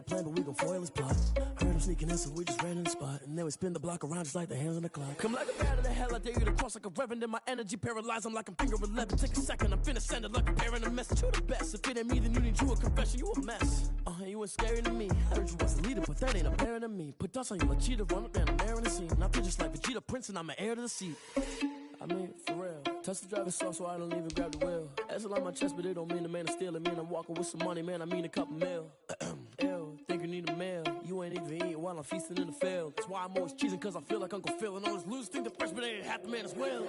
plan, but we gon' foil his plot. Heard him sneaking in, so we just ran in the spot. And then we spin the block around just like the hands on the clock. Come like a bat of the hell, I dare you to cross like a reverend. In my energy paralyzed, I'm like I'm finger 11. Take a second, I'm finna send it like a bearing a message to the best. If it ain't me, then you need you a confession, you a mess. You ain't scary to me. I heard you was a leader, but that ain't apparent to me. Put dust on you like cheetah, run up down the air in the scene. I feel just like Vegeta Prince, and I'm an heir to the seat. I mean, for real. Touch the driver's sauce so I don't even grab the wheel. That's on my chest, but it don't mean the man is stealing. Mean I'm walking with some money, man, I mean a couple mil. Ew, think you need a meal. You ain't even eating while I'm feasting in the field. That's why I'm always cheesing, cause I feel like Uncle Phil. And all this losers think the freshman ain't half the man as well.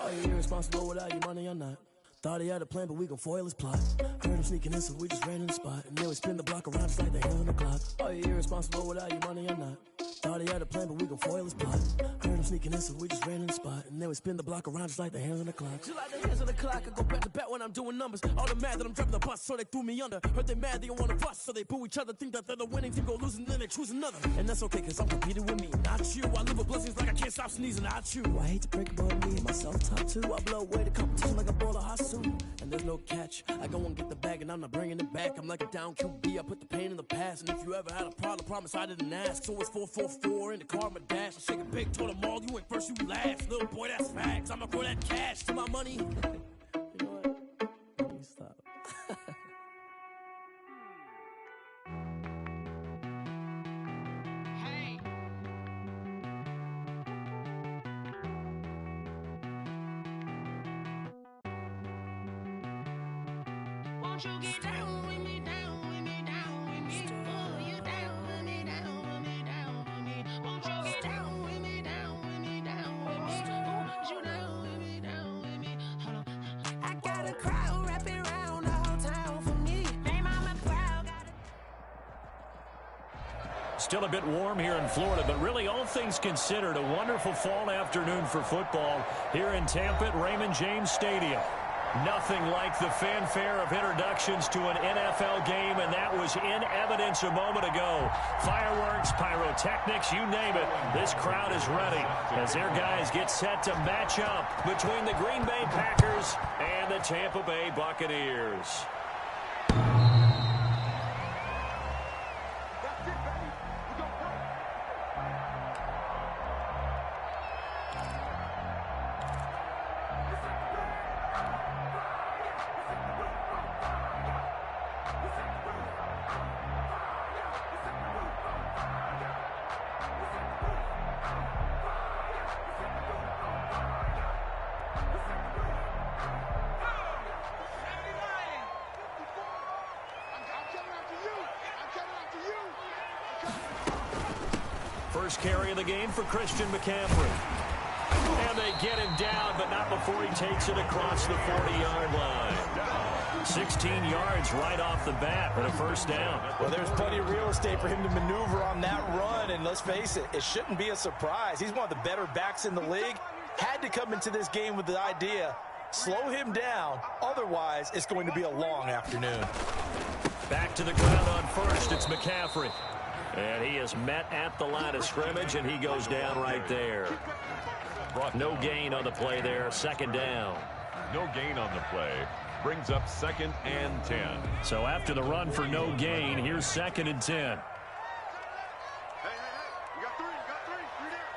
Are you irresponsible without your money or not? Thought he had a plan, but we gon' foil his plot. Heard him sneaking in, so we just ran in the spot. And then we spin the block around just like the hands on the clock. Are you irresponsible without your money or not? Thought he had a plan, but we gon' foil his plot. Heard him sneaking in, so we just ran in the spot. And then we spin the block around just like the hands on the clock. Just like the hands on the clock, I go back to back when I'm doing numbers. All the mad that I'm driving the bus, so they threw me under. Heard they mad, they don't wanna bust, so they boo each other. Think that they're the winning team, go losing, then they choose another. And that's okay, cause I'm competing with me, not you. I live with blessings like I can't stop sneezing, not you. I hate to break it, but me and myself top two. I blow away the competition like a bowl of hot soup. And there's no catch, I go and get the bag and I'm not bringing it back. I'm like a down QB, I put the pain in the past. And if you ever had a problem, promise I didn't ask. So it's 444 in the car, my dash. I shake a big, told them all, you ain't first, you last. Little boy, that's facts, I'ma throw that cash to my money. You know what? Let me stop. Won't you get down with me, down with me, down with me? Oh, you down with me, down with me, down with me. Won't you get down with me, down with me, down with me? Oh, you down with me, down with me? Hold on. I got a crowd wrapping around the whole town for me. Name on my crowd. Still a bit warm here in Florida, but really all things considered, a wonderful fall afternoon for football here in Tampa at Raymond James Stadium. Nothing like the fanfare of introductions to an NFL game, and that was in evidence a moment ago. Fireworks, pyrotechnics, you name it. This crowd is ready as their guys get set to match up between the Green Bay Packers and the Tampa Bay Buccaneers. First carry of the game for Christian McCaffrey. And they get him down, but not before he takes it across the 40-yard line. 16 yards right off the bat, but a first down. Well, there's plenty of real estate for him to maneuver on that run, and let's face it, it shouldn't be a surprise. He's one of the better backs in the league. Had to come into this game with the idea, slow him down, otherwise it's going to be a long afternoon. Back to the ground on first, it's McCaffrey. And he is met at the line of scrimmage, and he goes down right there. No gain on the play there, second down. No gain on the play. Brings up 2nd and 10. So after the run for no gain, here's 2nd and 10. Hey, you got three down.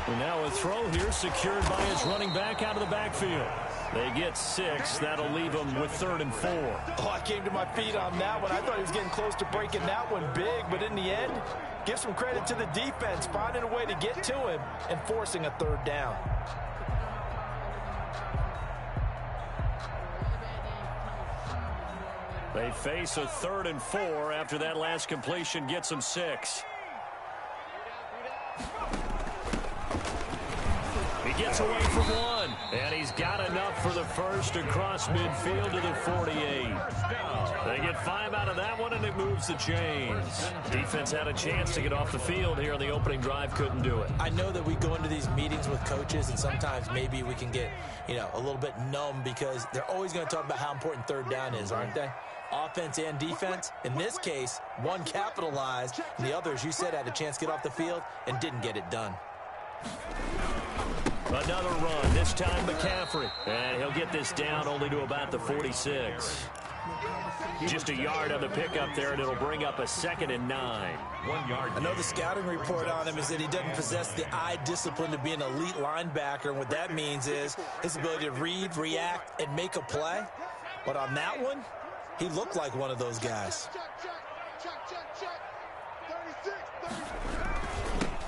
And now a throw here secured by his running back out of the backfield. They get 6. That'll leave them with 3rd and 4. Oh, I came to my feet on that one. I thought he was getting close to breaking that one big, but in the end, give some credit to the defense, finding a way to get to him and forcing a 3rd down. They face a 3rd and 4 after that last completion gets them 6. He gets away from one, and he's got enough for the first across midfield to the 48. They get 5 out of that one, and it moves the chains. Defense had a chance to get off the field here in the opening drive, couldn't do it. I know that we go into these meetings with coaches, and sometimes maybe we can get, a little bit numb because they're always going to talk about how important 3rd down is, aren't they? Offense and defense. In this case, one capitalized, and the other, as you said, had a chance to get off the field and didn't get it done. Another run, this time McCaffrey. And he'll get this down only to about the 46. Just a yard on the pickup there, and it'll bring up a 2nd and 9. 1 yard. I know the scouting report on him is that he doesn't possess the eye discipline to be an elite linebacker, and what that means is his ability to read, react, and make a play. But on that one, he looked like one of those guys.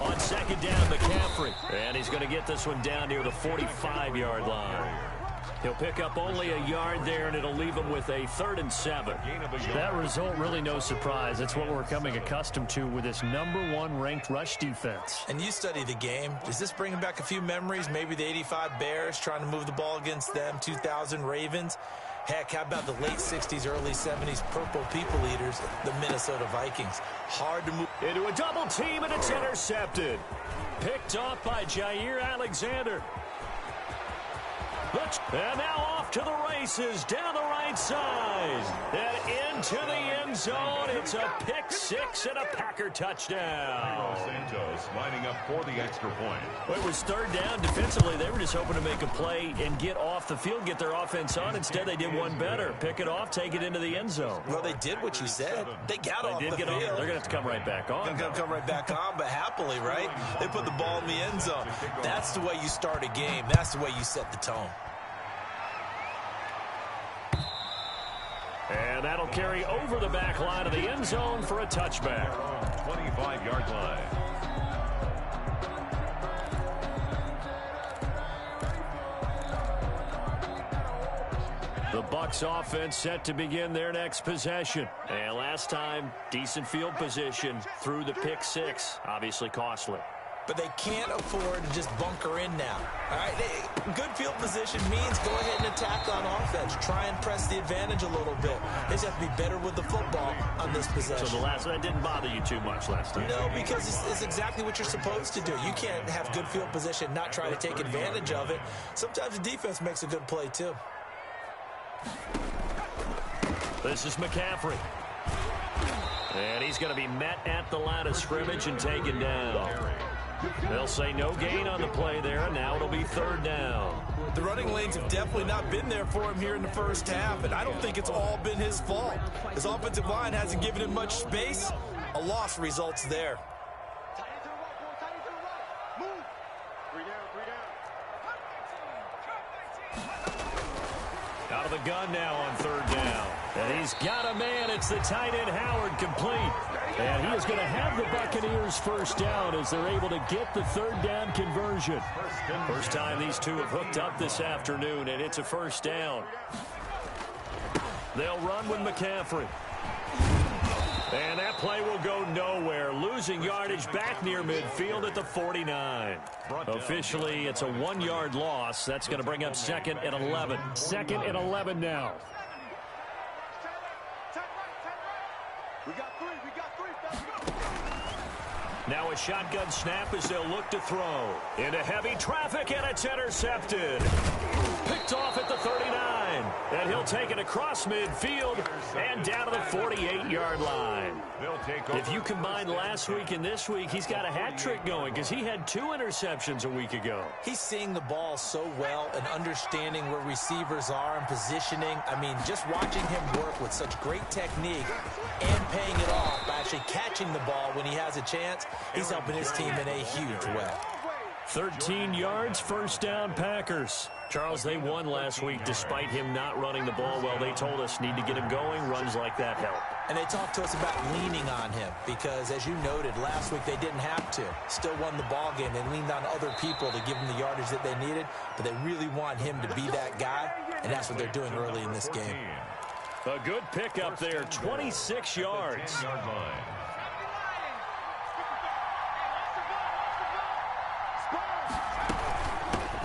On 2nd down, McCaffrey. And he's going to get this one down near the 45-yard line. He'll pick up only a yard there, and it'll leave him with a 3rd and 7. That result, really no surprise. That's what we're coming accustomed to with this #1 ranked rush defense. And you study the game. Does this bring back a few memories? Maybe the 85 Bears trying to move the ball against them, 2000 Ravens. Heck, how about the late 60s, early 70s Purple People Eaters, the Minnesota Vikings? Hard to move. Into a double team, and it's intercepted. Picked off by Jair Alexander. And now off to the races, down the right side. And into the end zone. It's a pick 6 and a Packer touchdown. Santos lining up for the extra point. Well, it was 3rd down. Defensively, they were just hoping to make a play and get off the field, get their offense on. Instead, they did one better. Pick it off, take it into the end zone. Well, they did what you said. They got off the field. They're going to have to come right back on. They're going to come right back on, but happily, right? They put the ball in the end zone. That's the way you start a game. That's the way you set the tone. And that'll carry over the back line of the end zone for a touchback. 25-yard line. The Bucs offense set to begin their next possession. And last time, decent field position through the pick 6. Obviously costly. But they can't afford to just bunker in now. All right, good field position means go ahead and attack on offense. Try and press the advantage a little bit. They just have to be better with the football on this possession. So that didn't bother you too much last time? No, because it's exactly what you're supposed to do. You can't have good field position, not try to take advantage of it. Sometimes the defense makes a good play, too. This is McCaffrey. And he's going to be met at the line of scrimmage and taken down. They'll say no gain on the play there, and now it'll be 3rd down. The running lanes have definitely not been there for him here in the first half, and I don't think it's all been his fault. His offensive line hasn't given him much space. A loss results there. Out of the gun now on 3rd down. And he's got a man. It's the tight end Howard complete. And he is going to have the Buccaneers first down as they're able to get the 3rd down conversion. First time these two have hooked up this afternoon, and it's a first down. They'll run with McCaffrey. And that play will go nowhere. Losing yardage back near midfield at the 49. Officially, it's a 1-yard loss. That's going to bring up 2nd and 11. 2nd and 11 now. Now a shotgun snap as they'll look to throw. Into heavy traffic, and it's intercepted. Picked off at the 39. And he'll take it across midfield and down to the 48-yard line. If you combine last week and this week, he's got a hat trick going because he had 2 interceptions a week ago. He's seeing the ball so well and understanding where receivers are and positioning. I mean, just watching him work with such great technique and paying it off by actually catching the ball when he has a chance, he's helping his team in a huge way. 13 yards, first down, Packers. Charles, they won last week despite him not running the ball well. They told us need to get him going. Runs like that help. And they talked to us about leaning on him because, as you noted, last week they didn't have to. Still won the ball game. They leaned on other people to give them the yardage that they needed, but they really want him to be that guy, and that's what they're doing early in this game. A good pickup there, 26 yards.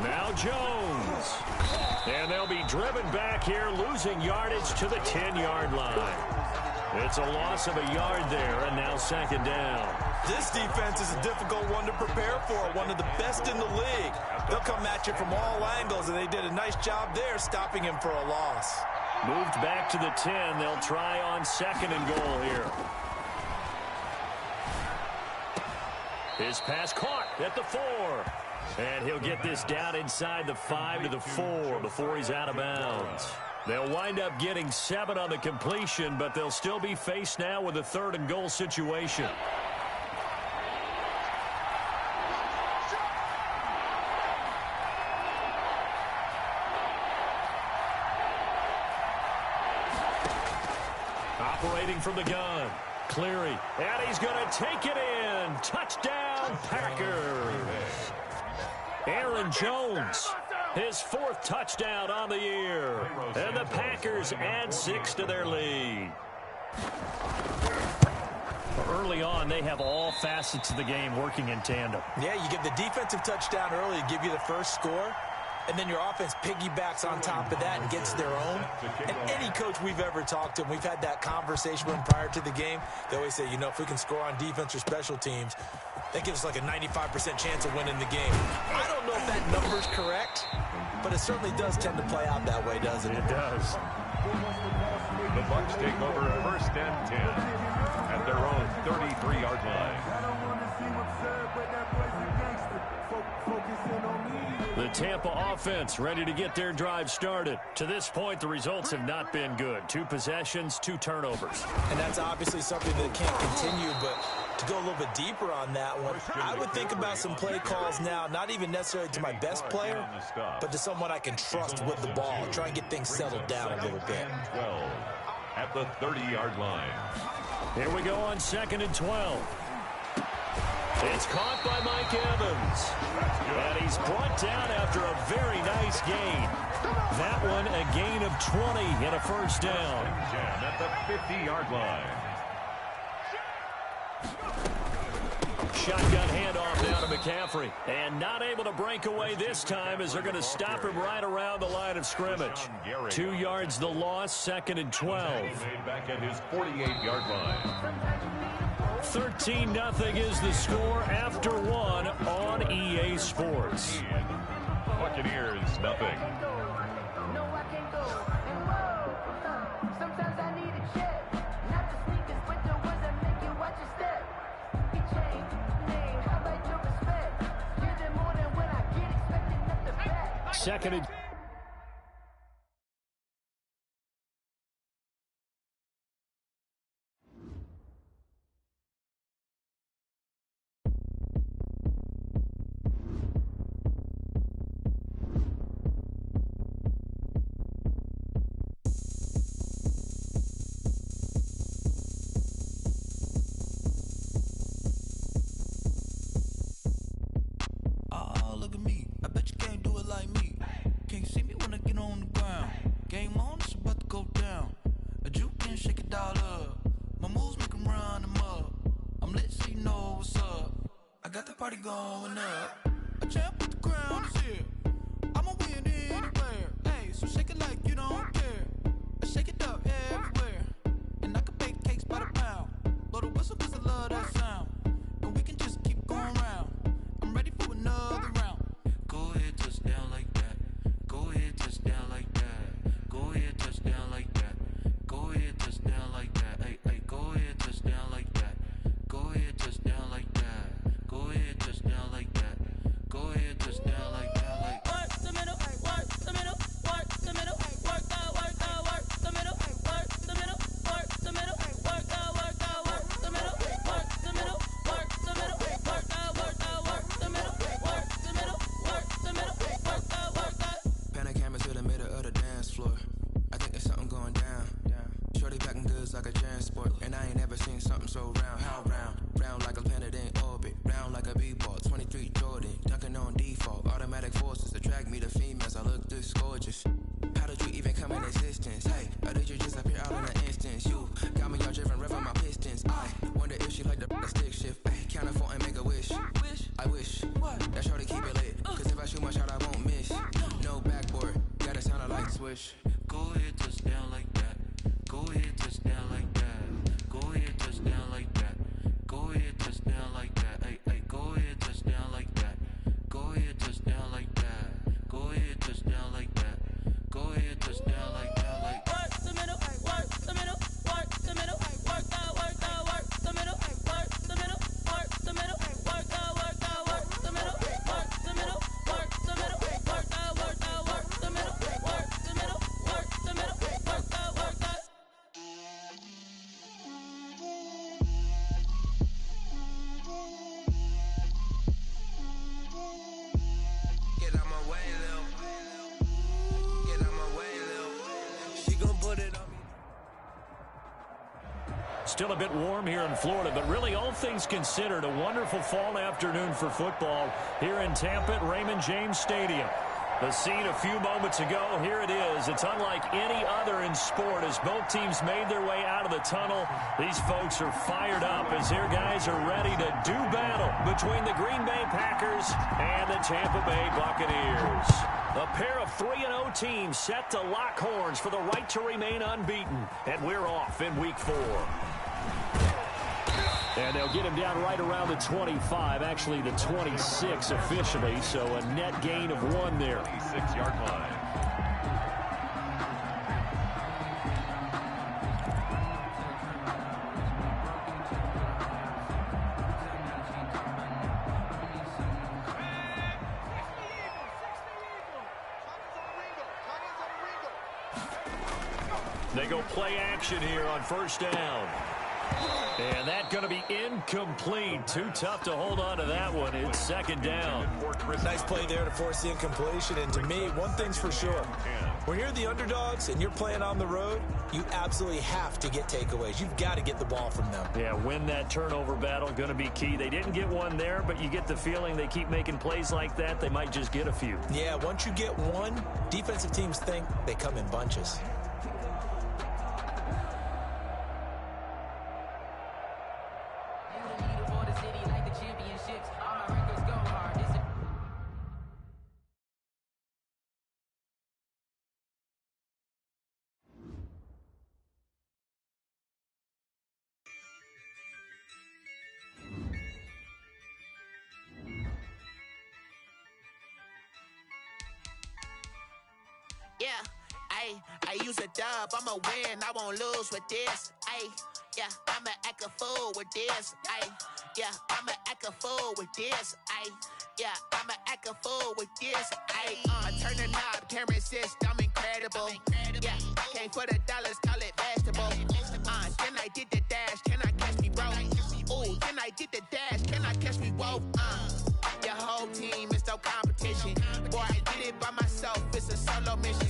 Now Jones. And they'll be driven back here, losing yardage to the 10-yard line. It's a loss of a yard there, and now 2nd down. This defense is a difficult one to prepare for, one of the best in the league. They'll come at you from all angles, and they did a nice job there stopping him for a loss. Moved back to the 10. They'll try on 2nd and goal here. His pass caught at the 4. And he'll get this down inside the 5 to the 4 before he's out of bounds. They'll wind up getting 7 on the completion, but they'll still be faced now with a 3rd and goal situation. Operating from the gun, Cleary, and he's going to take it in. Touchdown, Packers. Aaron Jones, his 4th touchdown on the year. And the Packers add 6 to their lead. Early on, they have all facets of the game working in tandem. Yeah, you give the defensive touchdown early, give you the first score, and then your offense piggybacks on top of that and gets their own. And any coach we've ever talked to, we've had that conversation with them prior to the game, they always say, you know, if we can score on defense or special teams, that gives us like a 95% chance of winning the game. I don't know if that number's correct, but it certainly does tend to play out that way, doesn't it? It does. The Bucs take over 1st and 10 at their own 33-yard line. The Tampa offense ready to get their drive started. To this point, the results have not been good. 2 possessions, 2 turnovers. And that's obviously something that can't continue, but to go a little bit deeper on that one, I would think about some play calls now, not even necessarily to my best player, but to someone I can trust with the ball. Try and get things settled down a little bit. 12 at the 30-yard line. Here we go on 2nd and 12. It's caught by Mike Evans. And he's brought down after a very nice gain. That one a gain of 20 and a 1st down. Jam at the 50-yard line. Shotgun handoff now to McCaffrey. And not able to break away this time as they're going to stop him right around the line of scrimmage. 2 yards the loss, 2nd and 12. Made back at his 48-yard line. 13-0 is the score after 1 on EA Sports. Buccaneers, nothing. Second and look at me. I bet you can't do it like me. Can't see me when I get on the ground. Game on, it's about to go down. A juke and shake it all up. My moves make them run them up. I'm lit so you know what's up. I got the party going up. A champ with the crown is here. I'ma win anywhere. Hey, so shake it like you don't care. I shake it up everywhere. And I can bake cakes by the pound. Blow the whistle cause I love that sound. And we can just keep going round. I'm ready for another round. Go ahead, touchdown like that. Go ahead, touchdown like that. Go ahead, touchdown like that. Go ahead, touchdown like that. Hey, hey, go ahead, touchdown like that. Go ahead, touchdown like that. Go ahead, touchdown like that. Go ahead, touchdown like that. Like work the middle, work the middle, work the middle, work the middle, work the middle, work the middle, work the middle, work the middle, work the middle, work the middle, work the middle, work the middle, work the. Pan a camera to the middle of the dance floor. I think there's something going down. Shorty packing goods like a transport, and I ain't never seen something so round. How round? Round like a planet in orbit, round like a b-ball. 23 Jordan, dunking on default. Automatic forces attract me to females. I look this gorgeous. How did you even come in existence? Hey, or did you just appear out in an instance? You got me all driven, revving my pistons. I wonder if she like the stick shift. Hey, count it 4 and make a wish. I wish that shorty keep it lit, cause if I shoot my shot, I won't miss. No backboard, gotta sound a light swish. Go ahead, touchdown like that. Go ahead, touchdown like that. Go ahead, touchdown like that. Go ahead, touchdown like that. Hey, hey, go ahead, touchdown like that. Go ahead, touchdown like that. Go ahead, touchdown like that. Go ahead, touchdown like that. Like work the middle, work Still a bit warm here in Florida, but really all things considered, a wonderful fall afternoon for football here in Tampa at Raymond James Stadium. The scene a few moments ago, here it is. It's unlike any other in sport as both teams made their way out of the tunnel. These folks are fired up as their guys are ready to do battle between the Green Bay Packers and the Tampa Bay Buccaneers. A pair of 3-0 teams set to lock horns for the right to remain unbeaten. And we're off in Week 4. And they'll get him down right around the 25, actually the 26 officially, so a net gain of 1 there. 26-yard line. They go play action here on first down. And that's going to be incomplete. Too tough to hold on to that one. It's second down. Nice play there to force the incompletion. And to me, one thing's for sure. When you're the underdogs and you're playing on the road, you absolutely have to get takeaways. You've got to get the ball from them. Yeah, win that turnover battle, going to be key. They didn't get one there, but you get the feeling they keep making plays like that, they might just get a few. Yeah, once you get one, defensive teams think they come in bunches. Yeah, I use a dub, I'ma win, I won't lose with this. Yeah, I'ma act a fool with this. Yeah, I'ma act a fool with this. Yeah, I'ma act a fool with this. I turn the knob, camera assist, I'm incredible. Yeah, came for the dollars, call it vegetable. Then I did the dash, can I catch me, bro? Ooh, then I did the dash, can I catch me, whoa? Your whole team is no competition. Boy, I did it by myself, it's a solo mission.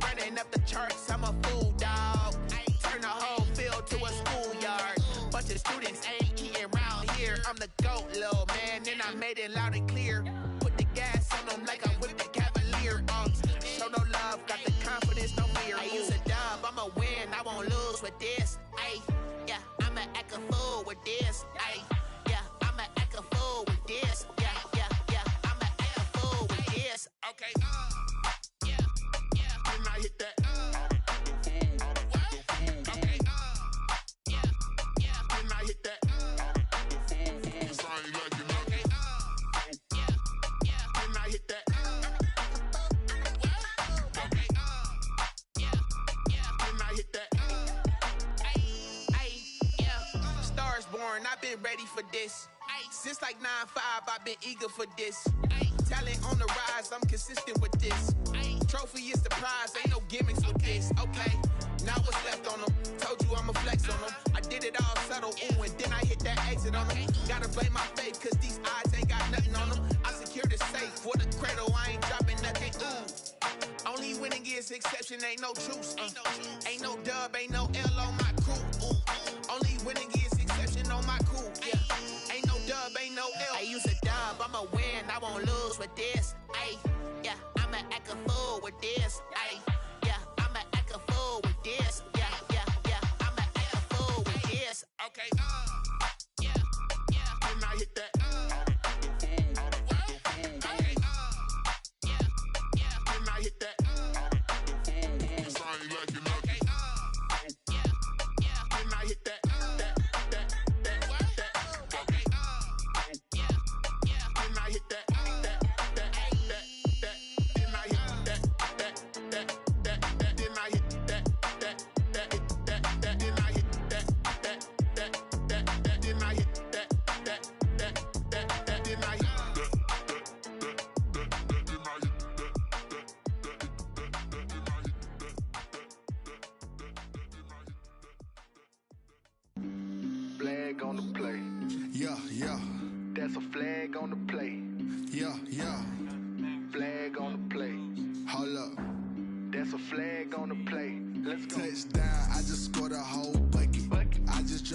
Running up the charts, I'm a fool, dog. Turn the whole field to a schoolyard. Bunch of students ain't eating around here. I'm the GOAT, little man, and I made it loud and clear. Put the gas on them like I'm with the Cavalier. Show no love, got the confidence, no fear. I use a dub, I'ma win, I won't lose with this. Yeah, I'ma act a fool with this. Yeah, I'ma act a fool with this. Yeah, I'ma act a fool with this. Okay, yeah, when I hit that. Okay, yeah, when I hit that. When I hit that. Okay, yeah, when I hit that. Yeah, Stars born, I've been ready for this. Since like 9-5, I've been eager for this. Talent on the rise, I'm consistent with this. Trophy is the prize, ain't no gimmicks with this. Okay, now what's left on them? Told you I'ma flex on them. I did it all subtle, ooh, and then I hit that exit on them. Gotta blame my faith, cause these eyes ain't got nothing on them. I secured the safe with a cradle, I ain't dropping nothing, ooh. Only winning is exception, ain't no truce. Ain't no dub, ain't no L on my crew. Ooh. Only winning is exception on my crew. Yeah, ain't no dub, ain't no L. I use a dub, I'ma win, I won't lose with this. Yeah, I'ma act a fool with this. Yeah, I'ma act a fool with this. Yeah, I'ma act a fool with this. Okay, yeah, when I hit that. Okay, yeah, when I hit that. Okay, yeah, when I hit that. Okay, yeah, when I hit that. Flag on the play. Yeah. That's a flag on the play. Yeah. Flag on the play. Hold up. That's a flag on the play. Let's go. Touchdown, I just scored a whole bucket. I just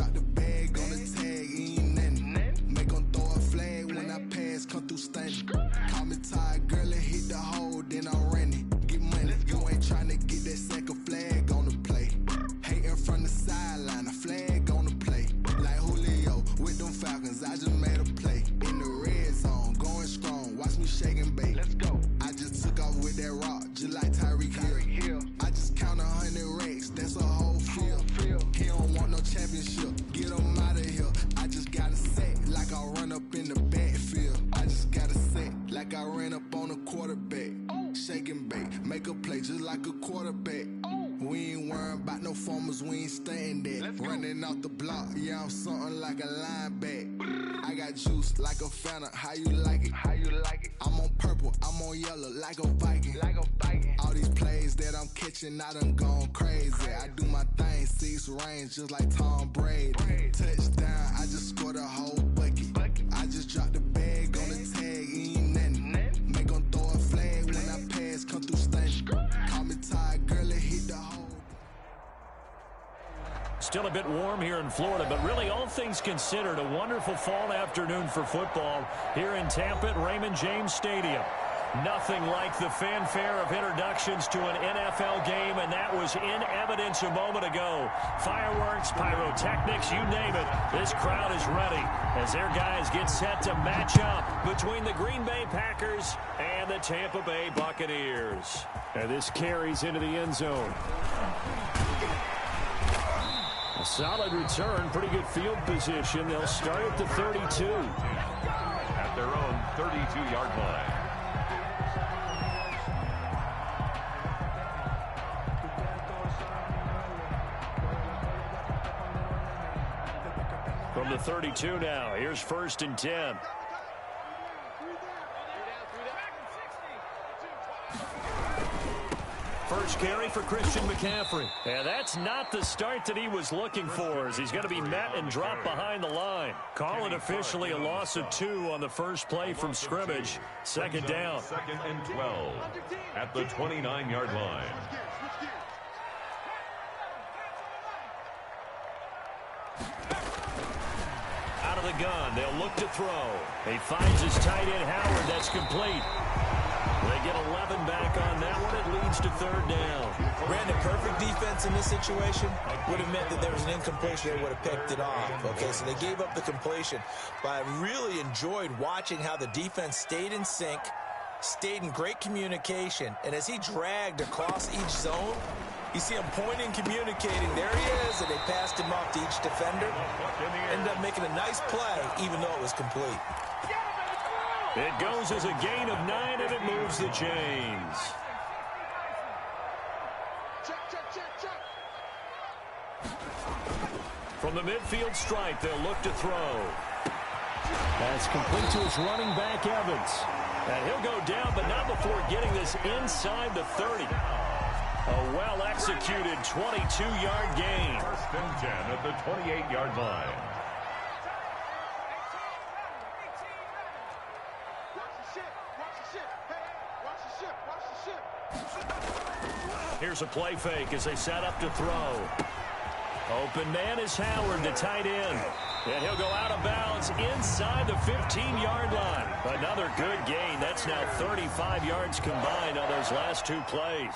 nothing that. Running off the block, yeah, I'm something like a linebacker. I got juice like a Fanta, how you like it? How you like it? I'm on purple, I'm on yellow, like a Viking. Like a Viking. All these plays that I'm catching, I done gone crazy. I do my thing, 6 range, just like Tom Brady. Touchdown, I just scored a whole bucket. I just dropped the bag on the tag, ain't nothing. Make 'em throw a flag when I pass, come through stunning. Call me tired, girl, it hit the hole. Still a bit warm here in Florida, but really all things considered, a wonderful fall afternoon for football here in Tampa at Raymond James Stadium. Nothing like the fanfare of introductions to an NFL game, and that was in evidence a moment ago. Fireworks, pyrotechnics, you name it. This crowd is ready as their guys get set to match up between the Green Bay Packers and the Tampa Bay Buccaneers. And this carries into the end zone. A solid return, pretty good field position. They'll start at the 32. At their own 32-yard line. From the 32 now, here's 1st and 10. First carry for Christian McCaffrey. And that's not the start that he was looking for, as he's going to be met and dropped behind the line. Call it officially a loss of 2 on the first play from scrimmage. Second down. 2nd and 12 at the 29-yard line. Out of the gun, they'll look to throw. He finds his tight end Howard. That's complete. They get 11 back on that one. It leads to 3rd down. Brandon, perfect defense in this situation would have meant that there was an incompletion. They would have picked it off. Okay, so they gave up the completion. But I really enjoyed watching how the defense stayed in sync, stayed in great communication. And as he dragged across each zone, you see him pointing, communicating. There he is, and they passed him off to each defender. Ended up making a nice play, even though it was complete. It goes as a gain of 9, and it moves the chains. From the midfield stripe, they'll look to throw. That's complete to his running back, Evans. And he'll go down, but not before getting this inside the 30. A well-executed 22-yard gain. 1st and 10 at the 28-yard line. Here's a play fake as they set up to throw. Open man is Howard, the tight end. And he'll go out of bounds inside the 15-yard line. Another good gain. That's now 35 yards combined on those last 2 plays.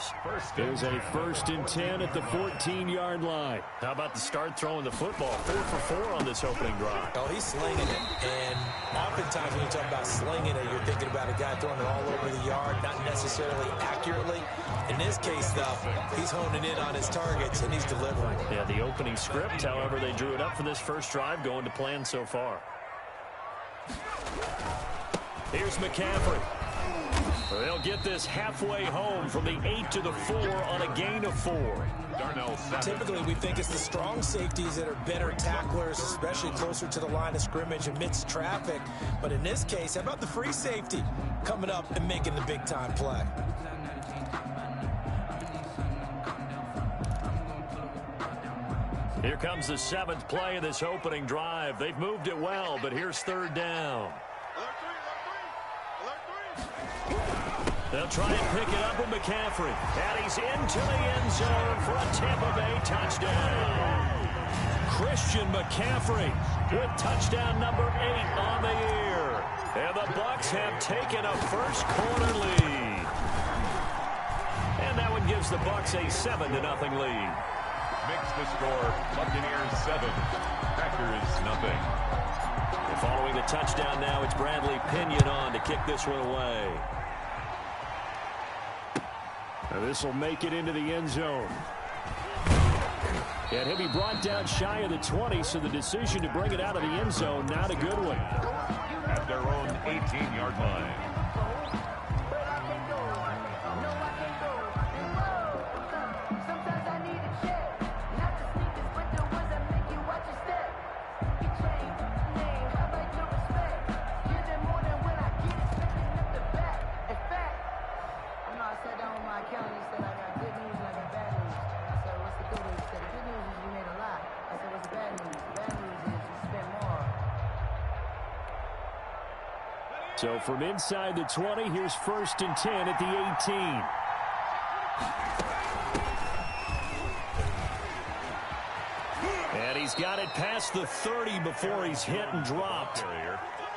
There's a 1st and 10 at the 14-yard line. How about the start throwing the football? 4 for 4 on this opening drive. Oh, he's slinging it. And oftentimes when you talk about slinging it, you're thinking about a guy throwing it all over the yard, not necessarily accurately. In this case, though, he's honing in on his targets, and he's delivering. Yeah, the opening script, however, they drew it up for this first drive, going to plan so far. Here's McCaffrey. They'll get this halfway home from the 8 to the 4 on a gain of 4. Typically, we think it's the strong safeties that are better tacklers, especially closer to the line of scrimmage amidst traffic. But in this case, how about the free safety coming up and making the big-time play? Here comes the 7th play of this opening drive. They've moved it well, but here's 3rd down. They'll try and pick it up with McCaffrey. And he's into the end zone for a Tampa Bay touchdown. Christian McCaffrey with touchdown number 8 on the year. And the Bucs have taken a first-quarter lead. And that one gives the Bucs a 7-0 lead. Makes the score Buccaneers 7, Packers nothing. And following the touchdown now, it's Bradley Pinion on to kick this one away. Now this will make it into the end zone. And he'll be brought down shy of the 20, so the decision to bring it out of the end zone, not a good one. At their own 18-yard line. So from inside the 20, here's 1st and 10 at the 18. And he's got it past the 30 before he's hit and dropped.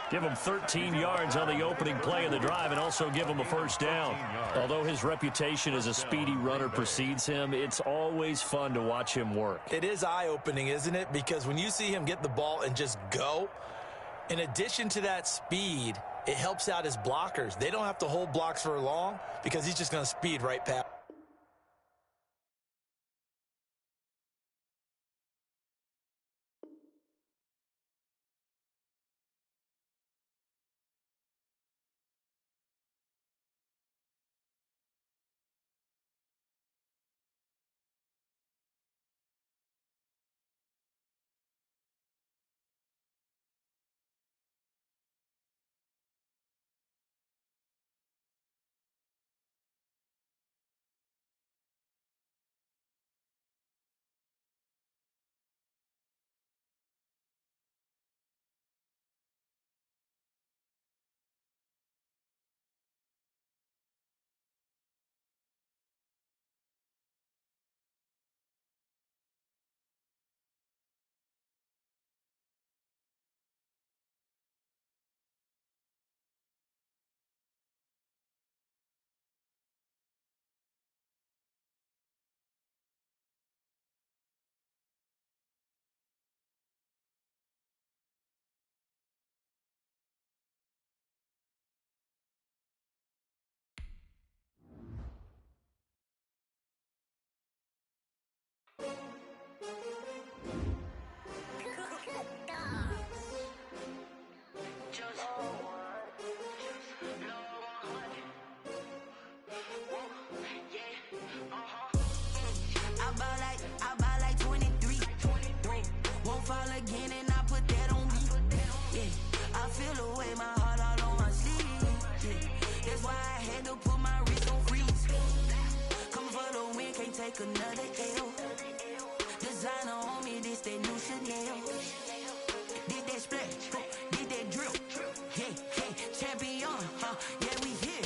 Give him 13 yards on the opening play of the drive and also give him a 1st down. Although his reputation as a speedy runner precedes him, it's always fun to watch him work. It is eye-opening, isn't it? Because when you see him get the ball and just go, in addition to that speed, it helps out his blockers. They don't have to hold blocks for long because he's just going to speed right past. I buy like 23. Won't fall again and I put that on me. Yeah, I feel the way my heart all on my sleeve. Yeah, that's why I had to put my wrist on freeze. Coming for the win, can't take another L. Designer on me, this that new Chanel. Did that splash, did that drill. Yeah, champion, yeah, we here.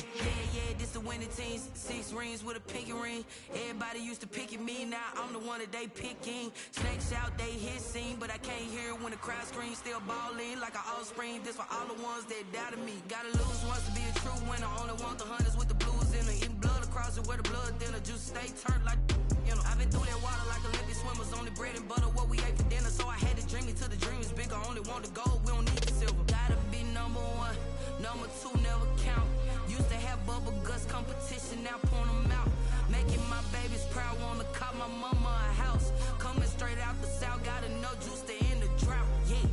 Yeah, this the winning team. 6 rings with a pinky ring. Everybody used to pick at me, now I'm the one that they picking. Snakes out, they hit scene, but I can't hear it when the crowd screams. Still balling like an offspring. This for all the ones that doubted me. Gotta lose once to be a true winner. Only want the hunters with the blues in it. Eating blood across it where the blood thinner. Juice stay turned like, you know. I've been through that water like Olympic swimmers. Only bread and butter, what we ate for dinner. So I had to dream it till the dream is bigger. Only want the gold, we don't need the silver. Gotta be number 1, number 2 never count. Used to have bubble guts competition, now point them out. Making my babies proud, wanna call my mama a house. Coming straight out the south, gotta know juice to end the drought. Yeah,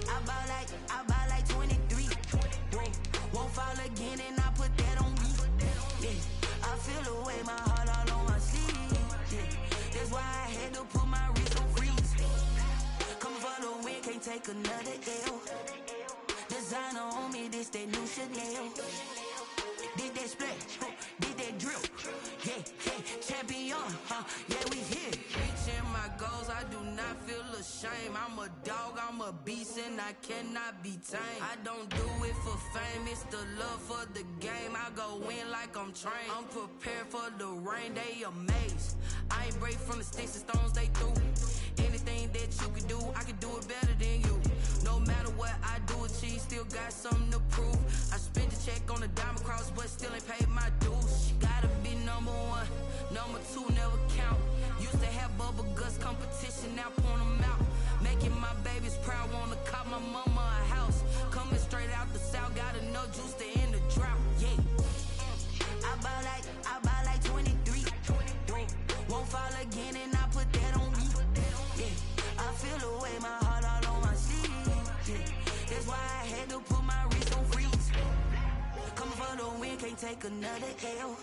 I buy like 23. Won't fall again and I put that on me. Yeah, I feel the way my heart all on my sleeve. Yeah, that's why I had to put my wrist on freeze. Coming for the win, can't take another L. Designer on me, this that new Chanel. Did that splash, did that drill. Yeah, champion, yeah, we here. Reaching my goals, I do not feel ashamed. I'm a dog, I'm a beast, and I cannot be tamed. I don't do it for fame, it's the love for the game. I go in like I'm trained. I'm prepared for the rain, they amazed. I ain't break from the sticks and stones they threw. Anything that you can do, I can do it better than you. No matter what I do, achieve, still got something to prove. I spent the check on the diamond cross, but still ain't paid my dues. Gotta be number 1, number 2 never count. Used to have bubble guts competition, now point them out. Making my babies proud, wanna call my mama a house. Coming straight out the south, gotta know juice to end the drought. Yeah, I buy like 23. Won't fall again and I put that on me. Yeah, I feel the way my heart all on my sleeve. Yeah, that's why I had to put my wrist on freeze. Coming for the win, can't take another L.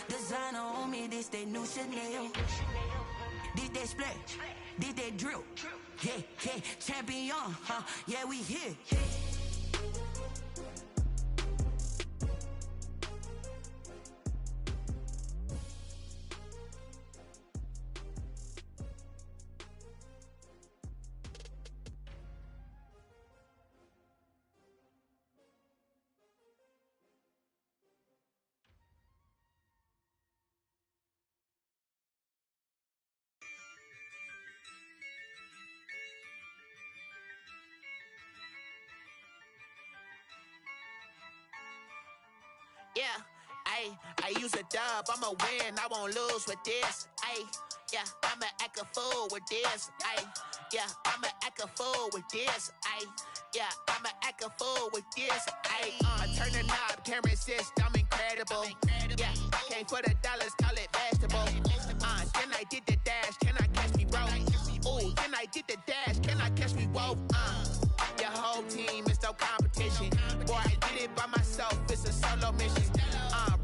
Designer on me, this that new Chanel. Did that splash, did that drill. Yeah, champion, yeah, we here. Yeah, I use a dub, I'ma win, I won't lose with this. Yeah, I'ma act a fool with this. Yeah, I'ma act a fool with this. Yeah, I'ma act a fool with this. I turn the knob, can't resist, I'm incredible. Yeah, came for the dollars, call it vegetable. Then I did the dash, can I catch me, bro? Ooh, then I did the dash, can I catch me, whoa? Your whole team is no competition. Boy, I did it by myself, it's a solo mission.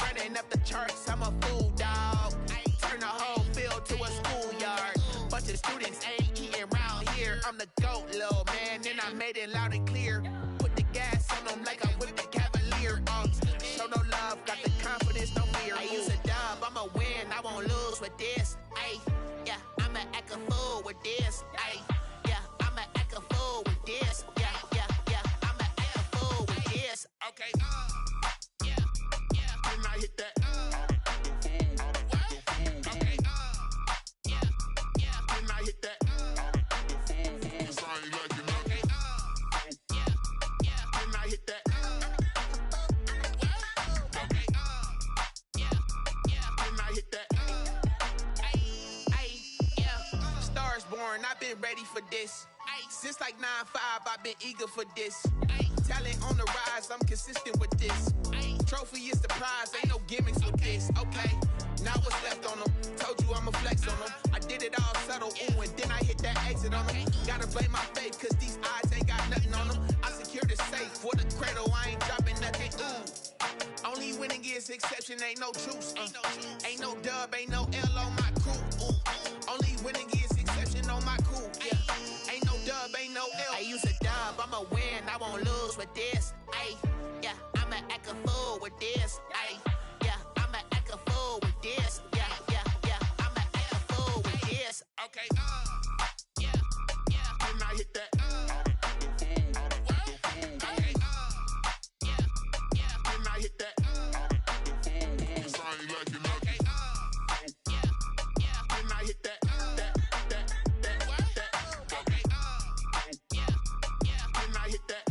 Running up the charts, I'm a fool, dog. Turn the whole field to a schoolyard. Bunch of students ain't eating round here. I'm the GOAT, little man, and I made it loud and clear. Put the gas on them like I whipped the Cavalier. Show no love, got the confidence, no fear. I use a dub, I'ma win, I won't lose with this. Yeah, I'ma act a fool with this. Yeah, I'ma act a fool with this. Yeah, I'ma act a fool with this. Okay, yeah, then I hit that. Okay, yeah, then I hit that. Cause I ain't like it, okay, yeah, then I hit that. Okay, yeah, then I hit that. Yeah, stars born, I've been ready for this. Since like 9-5, I've been eager for this. Talent on the rise, I'm consistent with this. Trophy is the prize, ain't no gimmicks with this. Okay, now what's left on them? Told you I'ma flex on them. I did it all subtle, ooh, and then I hit that exit on them. Gotta blame my faith, cause these odds ain't got nothing on them. I secured the safe for the cradle, I ain't dropping nothing, ooh. Only winning is exception, ain't no truce. Ain't no dub, ain't no L on my crew. Ooh. Only winning is exception on my crew. Yeah, ain't no dub, ain't no L. I use a dub, I'ma win, I won't lose with this. Yeah, I'ma act a fool with this. Yeah, I'ma act a fool with this. Yeah, I'ma act a fool with this. Okay, yeah, then I hit that. Okay, yeah, then I hit that. Cause I ain't like it, okay, yeah, then I hit that. Okay, yeah, then I hit that.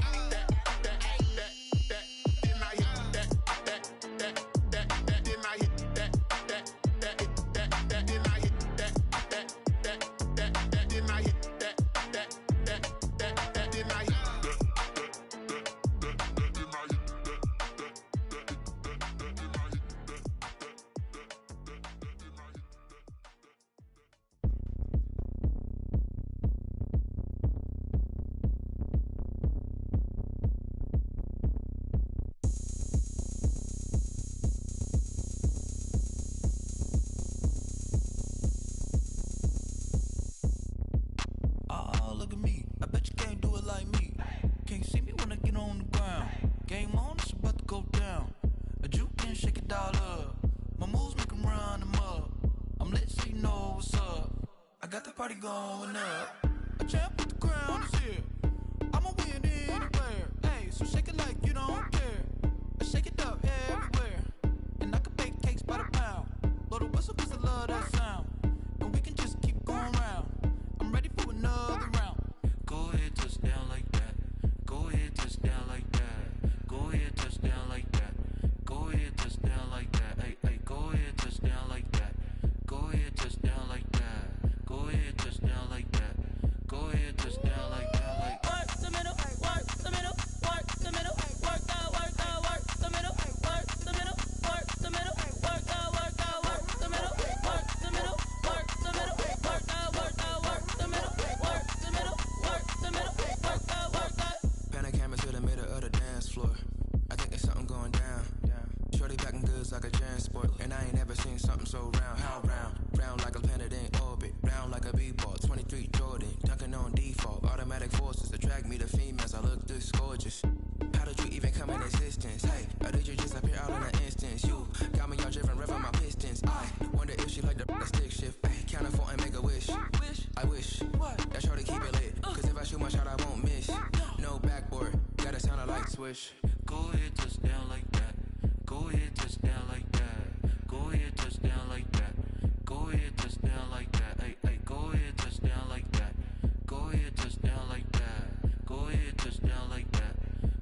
Look at me, I bet you can't do it like me. Can't see me when I get on the ground. Game on, it's about to go down. A juke can shake it all up. My moves make 'em run them up. I'm lit so you know what's up. I got the party going up. A champ with the crown is here. I'ma win anywhere. Hey, so shake it like you don't care. I shake it up everywhere. And I can bake cakes by the pound. Blow the whistle cause I love that sound. And we can just keep going round. I'm ready for another round. Go ahead, touch down like that. Go ahead, touch down like that. Go ahead, touch down like that. Go ahead, touch down like that. Hey, go ahead, touch down like that. Go ahead, touch down like that. Go ahead, touch down like that. Go ahead, touch down like that. Like work the middle, work the middle, work the middle, work the middle, work the middle, work the middle, work the middle, work the middle, work the middle, work the middle, work the middle, work the middle, work the. Panic camera to the middle of the dance floor. I think there's something going down. Shorty packing goods like a transport, and I ain't never seen something so round. How round? Round like a planet in orbit, round like a b-ball. 23 Jordan, dunking on default. Automatic forces attract me to females. I look this gorgeous. How did you even come in existence? Hey, or did you just appear out in an instance? You got me all driven, revving my pistons. I wonder if she like the stick shift. Hey, count it 4 and make a wish. I wish that shorty keep it lit. Cause if I shoot my shot, I won't miss. No backboard, gotta sound a light swish. go ahead, touch down like that. Go ahead, touch down like that. Go ahead, touch down like that. Go ahead, touch down like that. Hey, go ahead, touch down like that. Go ahead, touch down like that. Go ahead, touch down like that.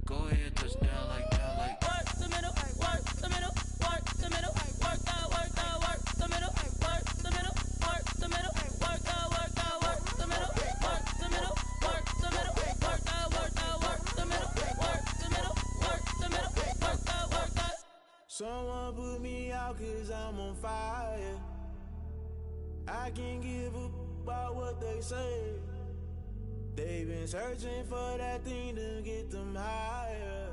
Go ahead, touch down like that. Like work the middle, work the middle. I can't give a about what they say. They've been searching for that thing to get them higher.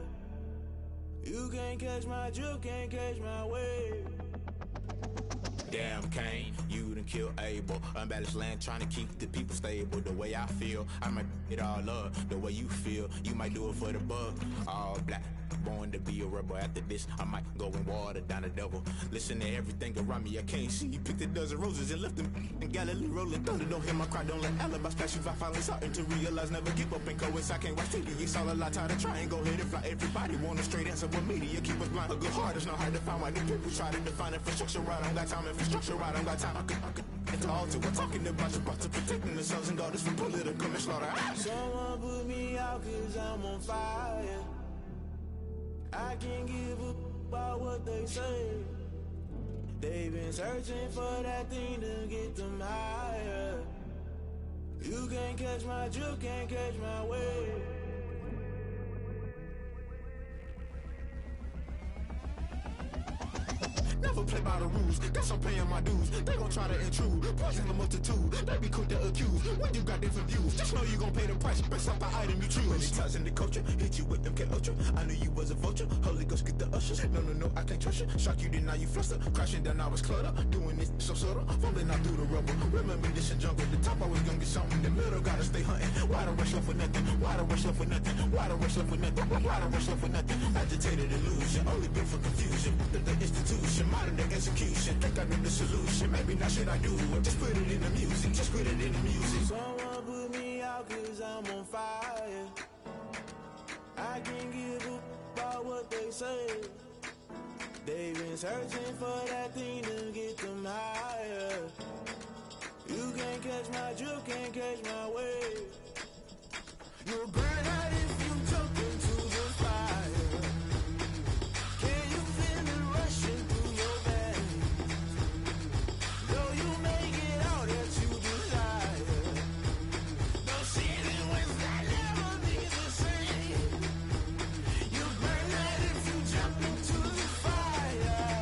You can't catch my drift, can't catch my wave. Damn, Kane, you done killed Abel. Unbalanced land, trying to keep the people stable. The way I feel, I might it all up. The way you feel, you might do it for the buck. All black, born to be a rebel. After this, I might go and water down the devil. Listen to everything around me, I can't see. Picked a dozen roses and left them in Galilee rolling thunder. Don't hear my cry, don't let alibis pass you. I finally starting to realize, never give up and coincide. Can't watch TV, it's all a lot. Tired of trying, go ahead and fly. Everybody want a straight answer with media, keep us blind. A good heart is not hard to find. Why the people try to define infrastructure right? I don't got time, infrastructure right, I don't got time. I could at the altar, we're talking about your brother, protecting the sons and daughters from political manslaughter. Someone put me out cause I'm on fire. I can't give a about what they say. They've been searching for that thing to get them higher. You can't catch my drift, can't catch my wave. Never play by the rules, guess I'm paying my dues. They gon' try to intrude, poison the multitude. They be quick to accuse, when you got different views. Just know you gon' pay the price, based off the item you choose. Many times in the culture, hit you with MK Ultra. I knew you was a vulture, Holy Ghost get the ushers. No, I can't trust you. Shock you, then now you fluster. Crashing down, I was clutter. Doing this so subtle, fumbling out through the rubble. Remember this in jungle, the top I was gonna get something. The middle gotta stay hunting. Why the rush left for nothing? Why the rush left for nothing? Why the rush left for nothing? Why the rush left for nothing? Agitated illusion, only built for confusion. The institution, modern day execution. Think I know the solution. Maybe not should I do it? Just put it in the music. Just put it in the music. Someone put me out cause I'm on fire. I can't give a about what they say. They've been searching for that thing to get them higher. You can't catch my drift, can't catch my wave. You'll burn out if you jump into the fire. Can you feel it rushing through your veins? Though you make it all that you desire. No ceiling when that never be the same. You burn out if you jump into the fire.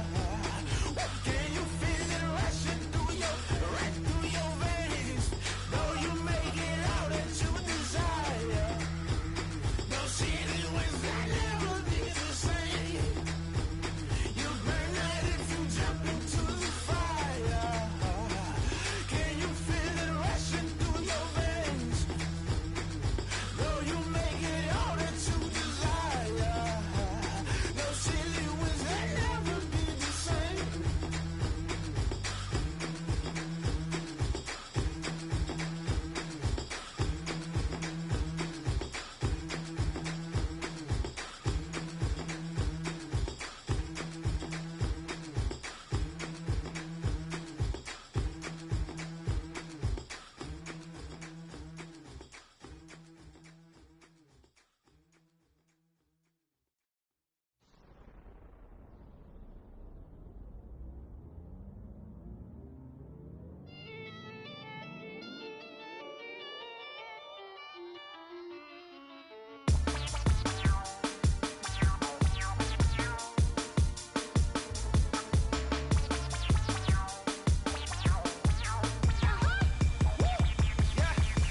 Can you feel it rushing through your veins? Though you make it all that you desire. No ceiling when that never be the same. You burn out if you jump into the fire. Can you feel it rushing through your veins? Though you make it all that you desire. No ceiling when that never be the same.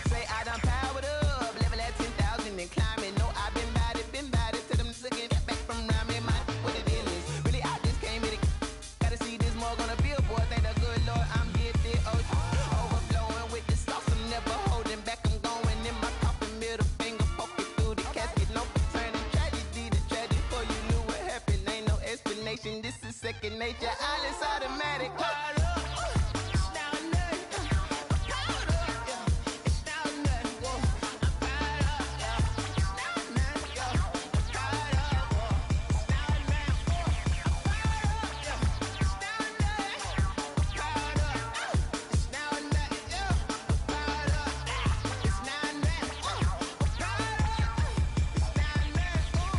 Say I done powered up, level at 10,000 and climbing. No, I've been bad it to them looking back from around me. My what it is. Really, I just came here to gotta see this more gonna be a boy. Thank the good Lord, I'm gifted. Overflowing with the sauce, I'm never holding back. I'm going in my coffin, middle finger poking through the casket. No turning tragedy to tragedy. Before you knew what happened, ain't no explanation. This is second nature. All is automatic. Powered up. It's now nothing. Powered up. Yeah. It's now nothing. Whoa. I'm powered up. Yeah. It's now nothing. Yeah. I'm powered up. Whoa. It's now nothing. I'm powered up. Yeah. It's now nothing. I'm powered up. It's now nothing. Yeah. I'm powered up. It's now nothing. I'm powered up. It's now nothing.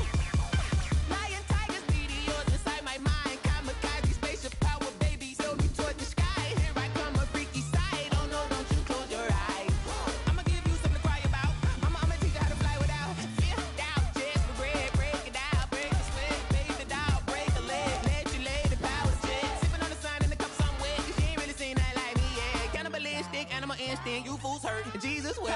Lion, tigers, meteors inside my mind. Kamikaze spaceship Jesus will.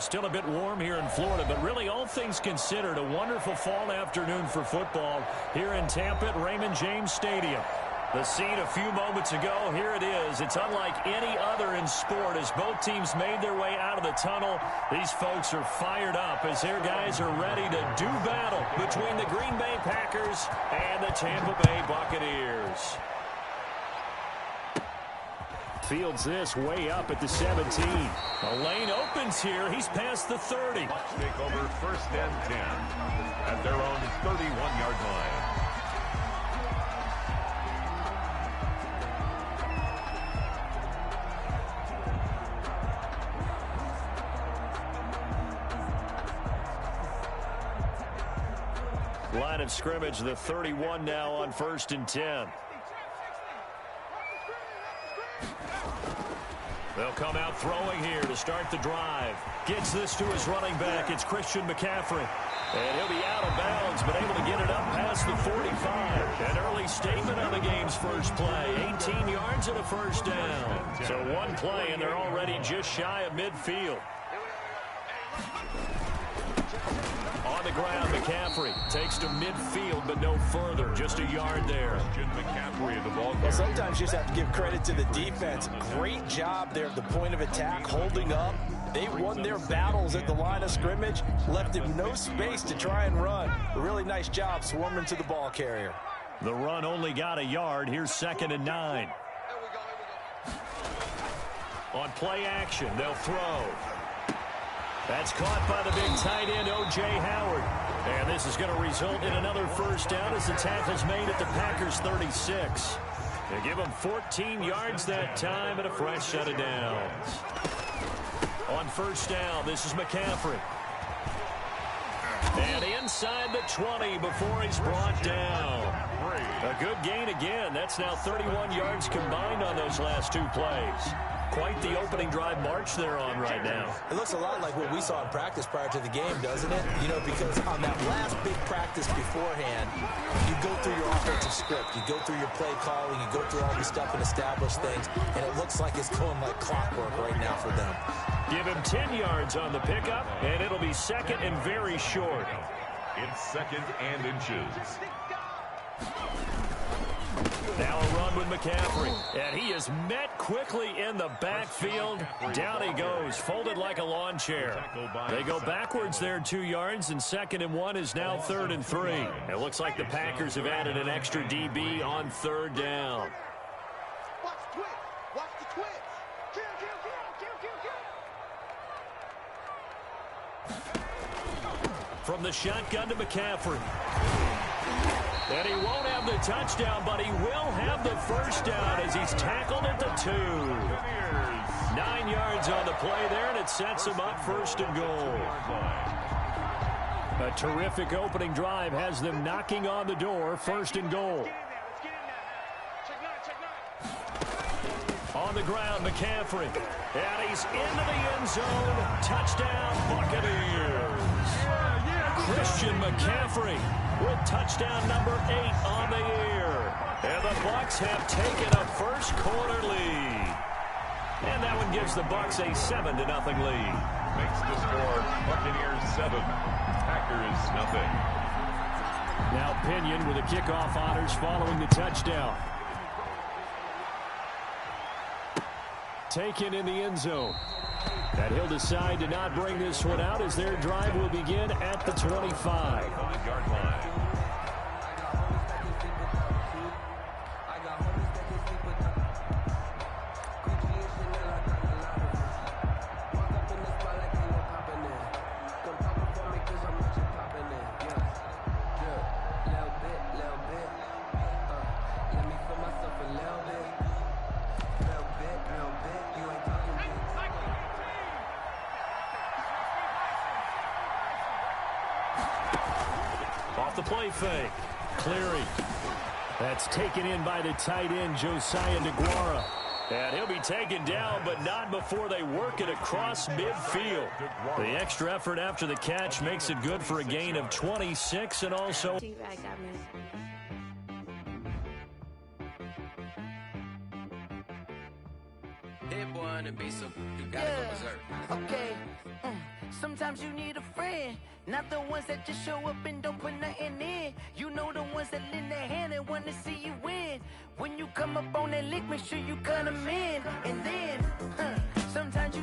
Still a bit warm here in Florida, but really all things considered, a wonderful fall afternoon for football here in Tampa at Raymond James Stadium. The scene a few moments ago, here it is. It's unlike any other in sport as both teams made their way out of the tunnel. These folks are fired up as their guys are ready to do battle between the Green Bay Packers and the Tampa Bay Buccaneers. Fields this way up at the 17. The lane opens here. He's past the 30. Bucks take over 1st and 10 at their own 31-yard line. Line of scrimmage, the 31 now on 1st and 10. They'll come out throwing here to start the drive. Gets this to his running back. It's Christian McCaffrey. And he'll be out of bounds, but able to get it up past the 45. An early statement on the game's first play. 18 yards and a first down. So one play, and they're already just shy of midfield. On the ground, McCaffrey takes to midfield, but no further. Just a yard there. McCaffrey at the ball. Well, sometimes you just have to give credit to the defense. Great job there at the point of attack, holding up. They won their battles at the line of scrimmage, left him no space to try and run. A really nice job swarming to the ball carrier. The run only got a yard. Here's 2nd and 9. On play action, they'll throw. That's caught by the big tight end, O.J. Howard. And this is going to result in another first down as the tackle's made at the Packers' 36. They give them 14 yards that time and a fresh set of downs. On first down, this is McCaffrey. And inside the 20 before he's brought down. A good gain again. That's now 31 yards combined on those last two plays. Quite the opening drive march they're on right now. It looks a lot like what we saw in practice prior to the game, doesn't it? You know, because on that last big practice beforehand, you go through your offensive script, you go through your play calling, you go through all this stuff and establish things, and it looks like it's going like clockwork right now for them. Give him 10 yards on the pickup, and it'll be 2nd and very short. It's 2nd and inches. Now a run with McCaffrey, and he is met quickly in the backfield. Down he goes, folded like a lawn chair. They go backwards there 2 yards, and 2nd and 1 is now 3rd and 3. It looks like the Packers have added an extra DB on 3rd down. Watch the twitch. Watch the twitch. Kill, kill, kill, kill, kill, kill. From the shotgun to McCaffrey. And he won't have the touchdown, but he will have the first down as he's tackled at the 2. 9 yards on the play there, and it sets him up 1st and goal. A terrific opening drive has them knocking on the door, 1st and goal. On the ground, McCaffrey. And he's into the end zone. Touchdown, Buccaneers. Christian McCaffrey with touchdown number 8 on the year. And the Bucs have taken a first quarter lead. And that one gives the Bucs a 7-0 lead. Makes the score Buccaneers 7, Packers 0. Now Pinion with the kickoff honors following the touchdown. Taken in the end zone. And he'll decide to not bring this one out as their drive will begin at the 25. 5-yard line. the play fake. Cleary. That's taken in by the tight end, Josiah DeGuara. And he'll be taken down, but not before they work it across midfield. The extra effort after the catch makes it good for a gain of 26 and also... Okay. Sometimes you need a friend, not the ones that just show up and don't put nothing in. You know the ones that lend their hand and want to see you win. When you come up on that lick, make sure you cut them in. And then, sometimes you